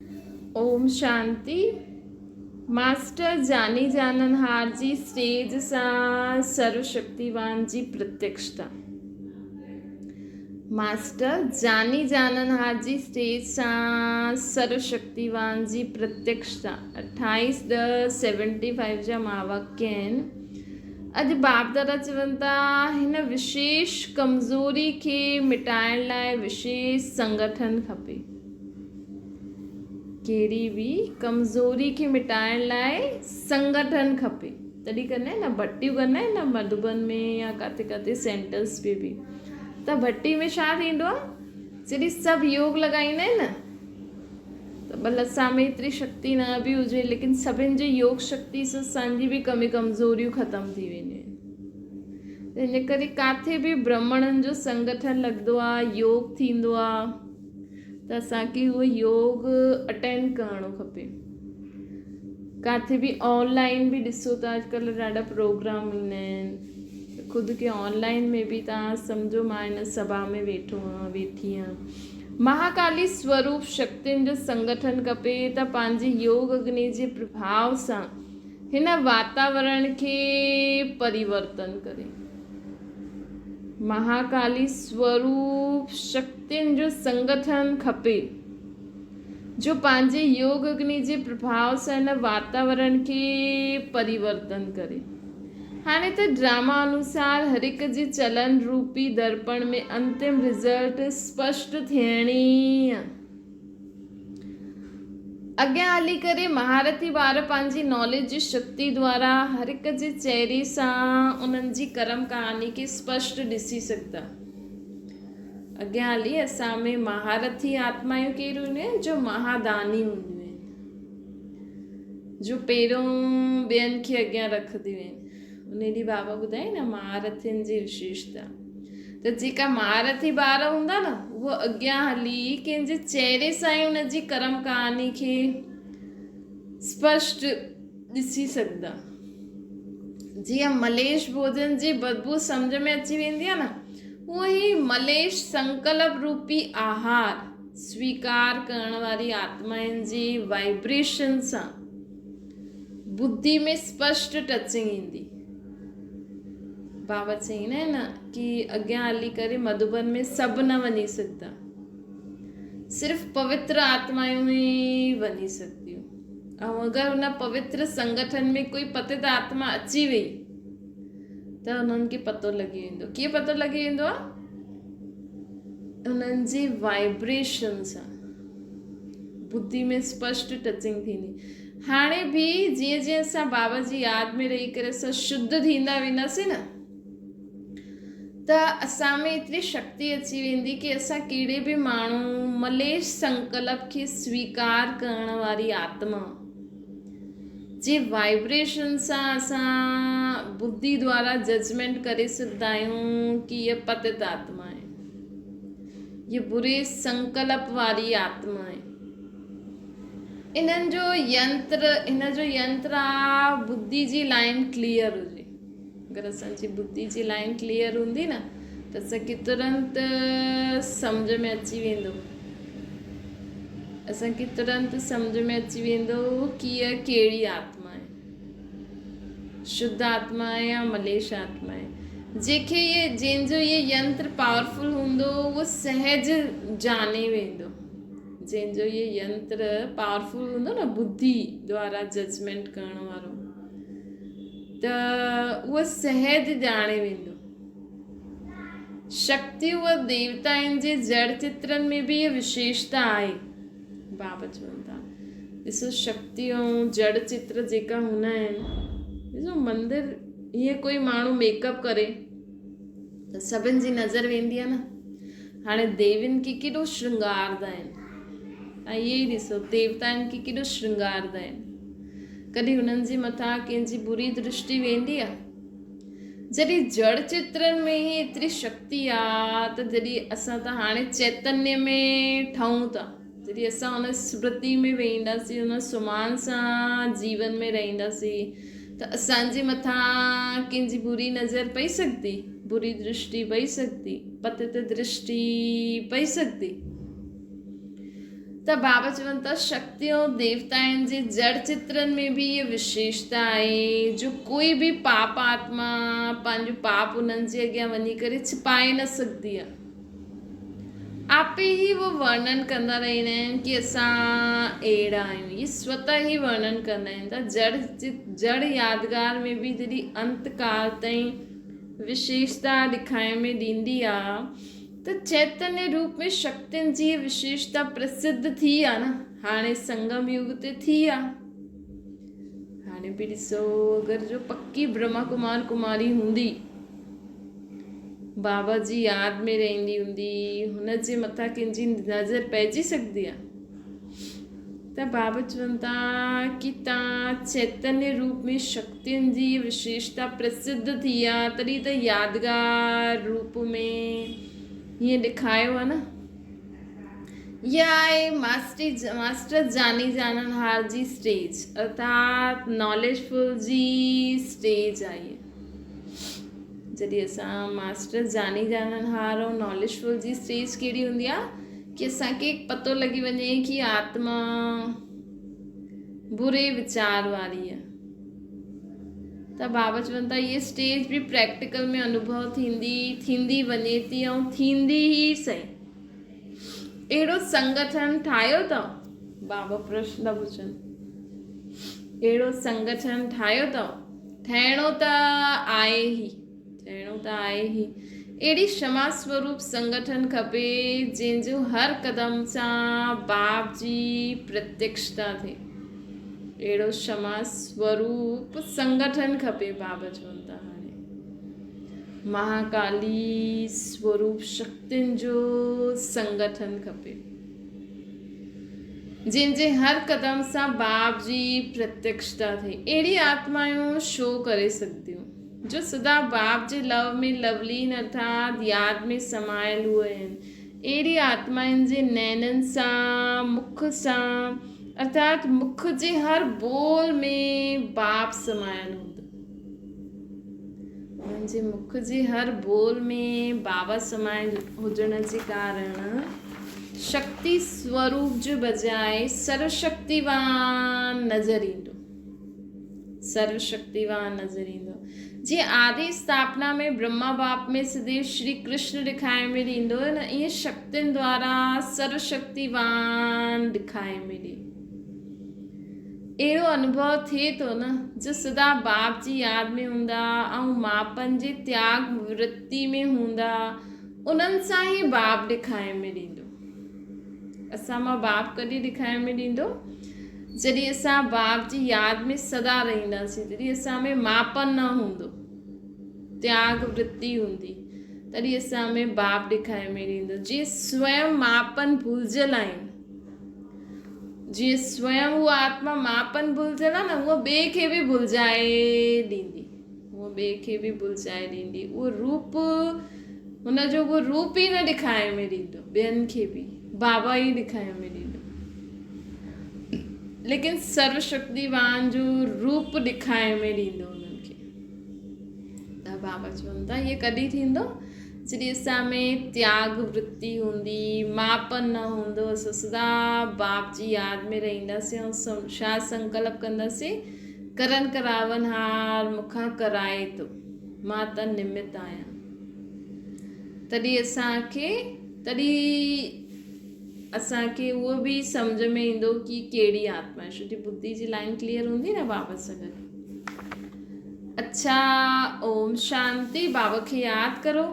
Om Shanti. Master जानी जाननहार जी stage सां सर्वशक्तिवान जी प्रत्यक्षता। मास्टर जानी जाननहार जी स्टेज सां सर्वशक्तिवान जी प्रत्यक्षता 28/10/75 जा महावाक्य आहिनि। अॼु बाप दादा चवनि था हिन विशेष कमज़ोरी खे मिटाइण लाइ विशेष संगठन खपे। कहिड़ी बि कमज़ोरी खे मिटाइण लाइ संगठन खपे। तॾहिं कंदा आहिनि न, भट्टियूं कंदा आहिनि न मधुबन में या किथे किथे सेंटर्स पे बि। त भट्टी में छा थींदो आहे, जॾहिं सभु योग लॻाईंदा आहिनि न, त भले असां में एतिरी शक्ति न बि हुजे, लेकिन सभिनि जी योग शक्ति सां असांजी बि कमज़ोरियूं ख़तमु थी वेंदियूं आहिनि। इन करे किथे बि ब्राह्मणनि जो संगठन लॻंदो आहे, योग थींदो आहे, त असांखे उहो योग अटेंड करणो खपे। किथे बि ऑनलाइन बि ॾिसो था, अॼुकल्ह ॾाढा प्रोग्राम ईंदा आहिनि। ख़ुदि खे ऑनलाइन में बि तव्हां सम्झो मां हिन सभा में वेठी आहियां। महाकाली स्वरूप शक्तियुनि जो संगठन खपे त पंहिंजी योग अग्नि जे प्रभाव सां हिन वातावरण खे परिवर्तन करे। महाकाली स्वरूप शक्तियुनि जो संगठन खपे जो पंहिंजे योग अग्नि जे प्रभाव सां हिन वातावरण खे परिवर्तन करे। हाणे त ड्रामा अनुसार हर हिक जे चलन रूपी दर्पण में अंतिम रिज़ल्ट स्पष्ट थियणी आहे। अॻियां हली करे महारथी ॿार पंहिंजी नॉलेज जी शक्ति द्वारा हर हिक जे चेहरे सां उन्हनि जी कर्म कहानी खे स्पष्ट ॾिसी सघंदा। अॻियां हली असां में महारथी आत्मायूं कहिड़ियूं हूंदियूं आहिनि, जो महादानी हूंदियूं आहिनि, जो पहिरियों ॿियनि खे अॻियां रखंदियूं आहिनि। उन ॾींहुं बाबा ॿुधाई न महारथियुनि जी विशेषता। त जेका महारथी ॿार हूंदा न, उहो अॻियां हली कंहिंजे चेहरे सां ई उनजी कर्म कहानी खे स्पष्ट ॾिसी सघंदा। जीअं मलेश भोजन जी बदबू सम्झ में अची वेंदी आहे न, उहो ई मलेश संकल्प रूपी आहार स्वीकार करण वारी आत्माउनि जी वाइब्रेशन सां बुद्धि में स्पष्ट टचिंग ईंदी। बाबा चईंदा आहिनि न कि अॻियां हली करे मधुबन में सभु न वञी सघंदा, सिर्फ़ु पवित्र आत्मायूं ई वञी सघंदियूं। ऐं अगरि हुन पवित्र संगठन में कोई पतित आत्मा अची वई त उन्हनि खे पतो लॻी वेंदो। कीअं पतो लॻी वेंदो आहे? उन्हनि जी वाइब्रेशन सां बुद्धि में स्पष्ट टचिंग थींदी। हाणे बि जीअं जीअं असां बाबा जी यादि में रही करे असां शुद्ध थींदा वेंदासीं न, त असां में एतिरी शक्ति अची वेंदी कि असां कहिड़े बि माण्हू मलेश संकल्प खे स्वीकार करण वारी आत्मा जे वाइब्रेशन सां असां बुद्धि द्वारा जजमेंट करे सघंदा आहियूं कि हीअ पतित आत्मा आहे, ये बुरे संकल्प वारी आत्मा आहे। हिन जो यंत्र आहे बुद्धि जी लाइन क्लियर हुजे। अगरि असांजी बुद्धि जी लाइन क्लियर हूंदी न, त असांखे तुरंत सम्झ में अची वेंदो, असांखे तुरंत सम्झ में अची वेंदो कि हीअ कहिड़ी आत्मा आहे, शुद्ध आत्मा आहे या मलेश आत्मा आहे। जंहिंजो ये यंत्र पावरफुल हूंदो उहो सहज जाने वेंदो। जंहिंजो ये यंत्र पावरफुल हूंदो न, बुद्धि द्वारा जजमेंट करण वारो, त उहो सहज ॼाणे वेंदो। शक्ति उहा देवताउनि जे जड़ चित्रनि में बि इहा विशेषता आहे। बाबा चवनि था ॾिसो, शक्ति ऐं जड़ चित्र जेका हूंदा आहिनि, ॾिसो मंदिर हीअं कोई माण्हू मेकअप करे त सभिनि जी नज़र वेंदी आहे न। हाणे देवियुनि खे केॾो श्रृंगारदा आहिनि, ऐं इहे ई ॾिसो देवताउनि खे केॾो श्रृंगारदा आहिनि। कॾहिं हुननि जे मथां कंहिंजी बुरी दृष्टि वेंदी आहे? जॾहिं जड़ चित्रनि में ई एतिरी शक्ति आहे, त जॾहिं असां त हाणे चैतन्य में ठहूं था, जॾहिं असां हुन स्मृति में वेहींदासीं, हुन सुमान सां जीवन में रहंदासीं, त असांजे मथां कंहिंजी बुरी नज़र पई सघंदी, बुरी दृष्टि पई सघंदी, पतित दृष्टि पई सघंदी। त बाबा चवनि था शक्ति ऐं देवताउनि जे जड़ चित्रनि में बि इहा विशेषता आहे जो कोई बि पाप आत्मा पंहिंजो पाप उन्हनि जे अॻियां वञी करे छिपाए न सघंदी आहे। आपे ही वो वर्णन कंदा रहंदा आहिनि कि असां अहिड़ा आहियूं, ये स्वतः ही वर्णन कंदा आहिनि त जड़ यादगार में बि जॾहिं अंतकाल ताईं विशेषता ॾेखारण में ॾींदी आहे त चैतन्य रूप में शक्तियुनि जी विशेषता प्रसिद्ध थी आहे न। हाणे संगम युग ते थी आहे। हाणे बि ॾिसो अगरि जो पक्की ब्रह्मा कुमार कुमारी हूंदी, बाबा जी यादि में रहंदी हूंदी, हुन जे मथां कंहिंजी नज़र पइजी सघंदी आहे त बाबा चवनि था कि तव्हां चैतन्य रूप में शक्तियुनि जी विशेषता प्रसिद्ध थी आहे तॾहिं त यादगार रूप में हीअं ॾेखारियो आहे न। इहा आहे मास्टर जानी जाननहार जी स्टेज अर्थात नॉलेजफुल जी स्टेज आहे। जॾहिं असां मास्टर जानी जाननहार ऐं नॉलेजफुल जी स्टेज कहिड़ी हूंदी आहे कि असांखे पतो लॻी वञे कि आत्मा बुरे विचार वारी आहे त बाबा चवनि था इहा स्टेज बि प्रैक्टिकल में अनुभव थींदी वञे थी ऐं थींदी ई सही। अहिड़ो संगठन ठाहियो अथव? बाबा प्रश्न था पुछनि। अहिड़ो संगठन ठाहियो अथव? ठहिणो त आहे ई, ठहिणो त आहे ई। अहिड़ी क्षमा स्वरूप संगठन खपे जंहिंजो हर क़दम सां बाप जी प्रत्यक्षता थिए। अहिड़ो क्षमा स्वरूप संगठन खपे। बाबा चवनि था हाणे महाकाली स्वरूप शक्तियुनि जो संगठन खपे जंहिंजे हर क़दम सां बाप जी प्रत्यक्षता थिए। अहिड़ी आत्मायूं शो करे सघंदियूं जो सदा बाप जे लव में लवलीन अर्थात यादि में समायल हुए आहिनि। अहिड़ी आत्माउनि जे नैननि सां मुख सां अर्थात मुख जे हर बोल में बाप समायल हूंदो। मुंहिंजे मुख जे हर बोल में बाबा समायल हुजण जे कारण शक्ति स्वरूप जो बजाय सर्वशक्तिवान नज़र ईंदो। सर्वशक्तिवान नज़र ईंदो। जीअं आदि स्थापना में ब्रह्मा बाप में सदैव श्री कृष्ण ॾेखारण में ॾींदो आहे न, ईअं शक्तियुनि द्वारा सर्वशक्तिवान ॾेखारण में ॾे। अहिड़ो अनुभव थिए थो न जो सदा बाप जी यादि में हूंदा ऐं मापन जे त्याग वृत्ति में हूंदा, उन्हनि सां ई बाप ॾेखारण में ॾींदो। असां मां बाप कॾहिं ॾेखारण में ॾींदो? जॾहिं असां बाप जी यादि में सदा रहंदासीं, जॾहिं असां में मापन न हूंदो, त्याग वृत्ति हूंदी, तॾहिं असां में बाप ॾेखारण में ॾींदो। जीअं स्वयं मापन भुलिजल आहिनि, जीअं स्वयं उहा आत्मा मापन भुलिजल आहे न, उहा ॿिए खे बि भुलिजाए ॾींदी। उहा ॿिए खे बि भुलिजाए ॾींदी। उहो रूप हुनजो उहो रूप ई न ॾेखारण में ॾींदो, ॿियनि खे बि बाबा ई ॾेखारण में ॾींदो। लेकिन सर्वशक्तिवान जो रूप ॾेखारण में ॾींदो उन्हनि खे। त बाबा चवनि था इहे कॾहिं थींदो? जॾहिं असां में त्याग वृत्ति हूंदी, मापन न हूंदो, असां सदा बाप जी यादि में रहंदासीं ऐं छा संकल्प कंदासीं? करन करावन हार मूंखां कराए थो, मां त निमित आहियां। तॾहिं असांखे उहो बि सम्झ में ईंदो कि कहिड़ी आत्मा आहे। छो बुद्धि जी लाइन क्लियर हूंदी न बाबा सां गॾु। अच्छा, ओम शांति। बाबा खे यादि करो।